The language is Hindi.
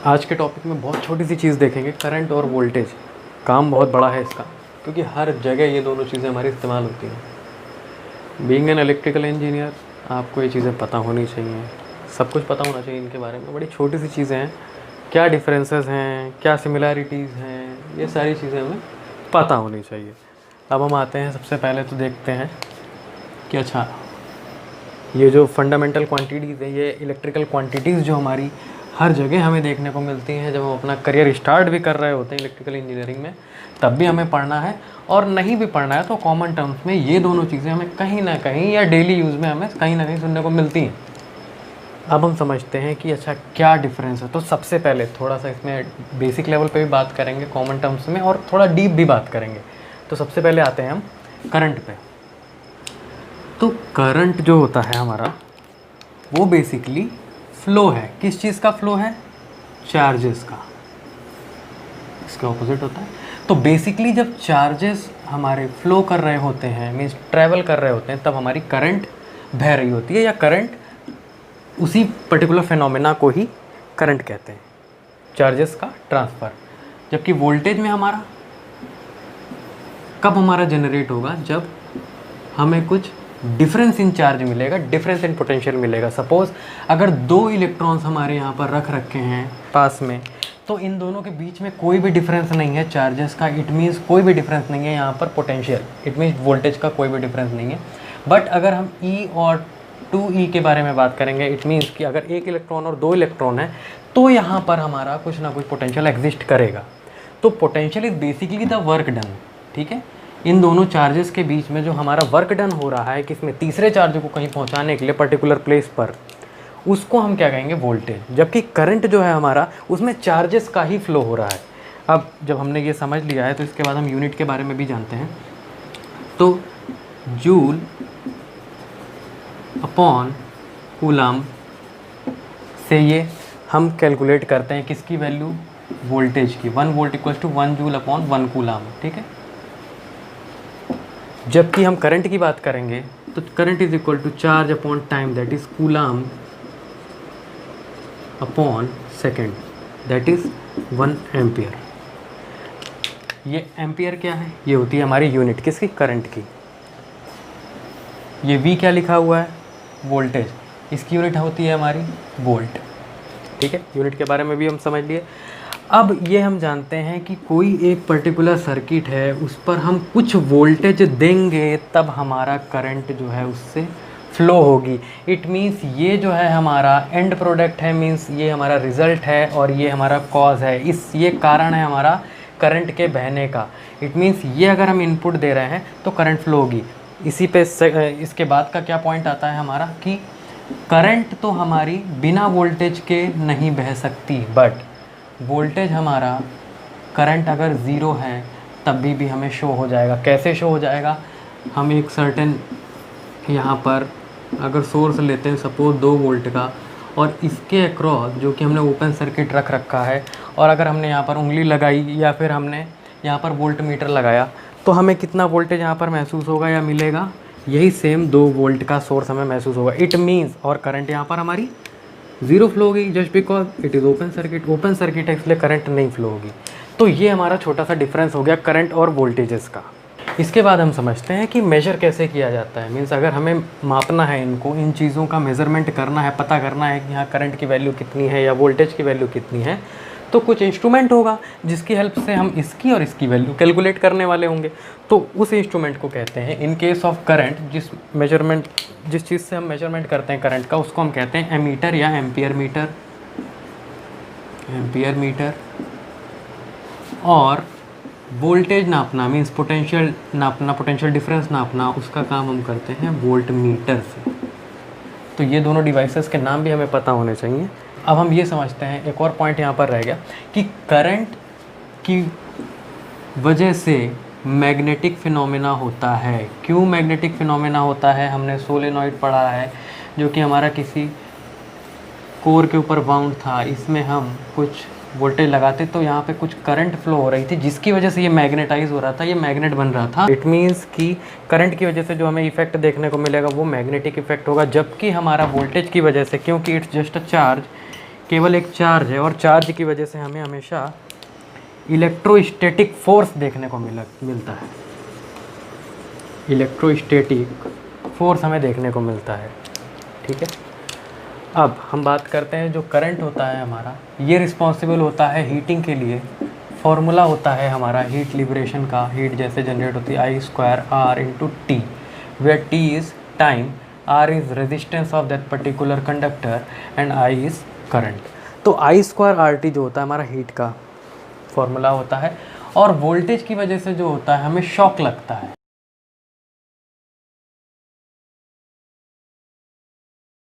आज के टॉपिक में बहुत छोटी सी चीज़ देखेंगे, करंट और वोल्टेज। काम बहुत बड़ा है इसका, क्योंकि हर जगह ये दोनों चीज़ें हमारी इस्तेमाल होती हैं। बीइंग एन इलेक्ट्रिकल इंजीनियर आपको ये चीज़ें पता होनी चाहिए, सब कुछ पता होना चाहिए इनके बारे में। बड़ी छोटी सी चीज़ें हैं, क्या डिफरेंसेस हैं, क्या सिमिलैरिटीज़ हैं, ये सारी चीज़ें हमें पता होनी चाहिए। अब हम आते हैं, सबसे पहले तो देखते हैं कि अच्छा ये जो फंडामेंटल क्वांटिटीज़ है, ये इलेक्ट्रिकल क्वांटिटीज़ जो हमारी हर जगह हमें देखने को मिलती हैं। जब हम अपना करियर स्टार्ट भी कर रहे होते हैं इलेक्ट्रिकल इंजीनियरिंग में, तब भी हमें पढ़ना है, और नहीं भी पढ़ना है तो कॉमन टर्म्स में ये दोनों चीज़ें हमें कहीं ना कहीं या डेली यूज़ में हमें कहीं ना कहीं सुनने को मिलती हैं। अब हम समझते हैं कि अच्छा क्या डिफरेंस है। तो सबसे पहले थोड़ा सा इसमें बेसिक लेवल पे भी बात करेंगे कॉमन टर्म्स में, और थोड़ा डीप भी बात करेंगे। तो सबसे पहले आते हैं हम करंट पे। तो करंट जो होता है हमारा, वो बेसिकली फ्लो है। किस चीज़ का फ्लो है? चार्जेस का। इसके ऑपोजिट होता है। तो बेसिकली जब चार्जेस हमारे फ्लो कर रहे होते हैं, मीन्स ट्रैवल कर रहे होते हैं, तब हमारी करंट बह रही होती है, या करंट, उसी पर्टिकुलर फिनोमेना को ही करंट कहते हैं, चार्जेस का ट्रांसफ़र। जबकि वोल्टेज में हमारा कब हमारा जनरेट होगा? जब हमें कुछ डिफरेंस इन चार्ज मिलेगा, डिफरेंस इन पोटेंशियल मिलेगा। सपोज़ अगर दो इलेक्ट्रॉन्स हमारे यहाँ पर रख रखे हैं पास में, तो इन दोनों के बीच में कोई भी डिफरेंस नहीं है चार्जेस का। इट मीन्स कोई भी डिफरेंस नहीं है यहाँ पर पोटेंशियल, इट मीन्स वोल्टेज का कोई भी डिफरेंस नहीं है। बट अगर हम E और 2E के बारे में बात करेंगे, इट मीन्स कि अगर एक इलेक्ट्रॉन और दो इलेक्ट्रॉन है, तो यहाँ पर हमारा कुछ ना कुछ पोटेंशियल एग्जिस्ट करेगा। तो potential is basically the work done, ठीक है। इन दोनों चार्जेस के बीच में जो हमारा वर्क डन हो रहा है, किसमें? तीसरे चार्ज को कहीं पहुंचाने के लिए पर्टिकुलर प्लेस पर, उसको हम क्या कहेंगे? वोल्टेज। जबकि करंट जो है हमारा, उसमें चार्जेस का ही फ्लो हो रहा है। अब जब हमने ये समझ लिया है, तो इसके बाद हम यूनिट के बारे में भी जानते हैं। तो जूल अपॉन कूलम से ये हम कैलकुलेट करते हैं किसकी वैल्यू? वोल्टेज की। 1 volt equals to 1 joule upon 1 coulomb, ठीक है। जबकि हम करंट की बात करेंगे, तो current is equal to charge upon time, that is coulomb upon second, that is 1 ampere. ये एम्पियर क्या है? ये होती है हमारी यूनिट, किसकी? करंट की। ये V क्या लिखा हुआ है? वोल्टेज। इसकी यूनिट होती है हमारी वोल्ट, ठीक है। यूनिट के बारे में भी हम समझ लिए। अब ये हम जानते हैं कि कोई एक पर्टिकुलर सर्किट है, उस पर हम कुछ वोल्टेज देंगे, तब हमारा करंट जो है उससे फ्लो होगी। इट मीन्स ये जो है हमारा एंड प्रोडक्ट है, मीन्स ये हमारा रिज़ल्ट है, और ये हमारा कॉज है। ये कारण है हमारा करंट के बहने का। इट मीन्स ये अगर हम इनपुट दे रहे हैं तो करंट फ्लो होगी। इसी पे इसके बाद का क्या पॉइंट आता है हमारा, कि करंट तो हमारी बिना वोल्टेज के नहीं बह सकती, बट वोल्टेज हमारा, करंट अगर ज़ीरो है तब भी हमें शो हो जाएगा। कैसे शो हो जाएगा? हम एक सर्टेन यहाँ पर अगर सोर्स लेते हैं, सपोज 2 वोल्ट का, और इसके अक्रॉस जो कि हमने ओपन सर्किट रख रखा है, और अगर हमने यहाँ पर उंगली लगाई या फिर हमने यहाँ पर वोल्ट मीटर लगाया, तो हमें कितना वोल्टेज यहाँ पर महसूस होगा या मिलेगा? यही सेम 2 वोल्ट का सोर्स हमें महसूस होगा। इट मीन्स, और करंट यहाँ पर हमारी ज़ीरो फ्लो होगी, just because it is open circuit. Open circuit है इसलिए करंट नहीं फ्लो होगी। तो ये हमारा छोटा सा डिफरेंस हो गया करंट और वोल्टेजेस का। इसके बाद हम समझते हैं कि मेजर कैसे किया जाता है। मीन्स अगर हमें मापना है इनको, इन चीज़ों का मेज़रमेंट करना है, पता करना है कि हाँ करंट की वैल्यू कितनी है या वोल्टेज की वैल्यू कितनी है, तो कुछ इंस्ट्रूमेंट होगा जिसकी हेल्प से हम इसकी और इसकी वैल्यू कैलकुलेट करने वाले होंगे। तो उस इंस्ट्रूमेंट को कहते हैं, इन केस ऑफ करंट, जिस चीज़ से हम मेजरमेंट करते हैं करंट का, उसको हम कहते हैं एमीटर या एम्पियर मीटर। Ampere meter. और वोल्टेज नापना, मीन्स पोटेंशियल नापना, पोटेंशियल डिफरेंस नापना, उसका काम हम करते हैं वोल्ट मीटर से। तो ये दोनों डिवाइसेस के नाम भी हमें पता होने चाहिए। अब हम ये समझते हैं, एक और पॉइंट यहाँ पर रह गया, कि करंट की वजह से मैग्नेटिक फिनोमेना होता है। क्यों मैग्नेटिक फिनोमेना होता है? हमने सोलेनॉइड पढ़ा है, जो कि हमारा किसी कोर के ऊपर बाउंड था। इसमें हम कुछ वोल्टेज लगाते तो यहाँ पे कुछ करंट फ्लो हो रही थी, जिसकी वजह से ये मैग्नेटाइज हो रहा था, ये मैग्नेट बन रहा था। इट मीन्स कि करंट की वजह से जो हमें इफेक्ट देखने को मिलेगा वो मैग्नेटिक इफेक्ट होगा, जबकि हमारा वोल्टेज की वजह से, क्योंकि इट्स जस्ट अ चार्ज, केवल एक चार्ज है, और चार्ज की वजह से हमें हमेशा इलेक्ट्रोस्टैटिक फोर्स देखने को मिलता है। इलेक्ट्रोस्टैटिक फोर्स हमें देखने को मिलता है, ठीक है। अब हम बात करते हैं जो करंट होता है हमारा, ये रिस्पॉन्सिबल होता है हीटिंग के लिए। फॉर्मूला होता है हमारा हीट लिबरेशन का, हीट जैसे जनरेट होती है I²R/T, where T is time, R is resistance of that particular conductor and I is current. तो I²RT जो होता है हमारा हीट का फॉर्मूला होता है, और वोल्टेज की वजह से जो होता है हमें शॉक लगता है।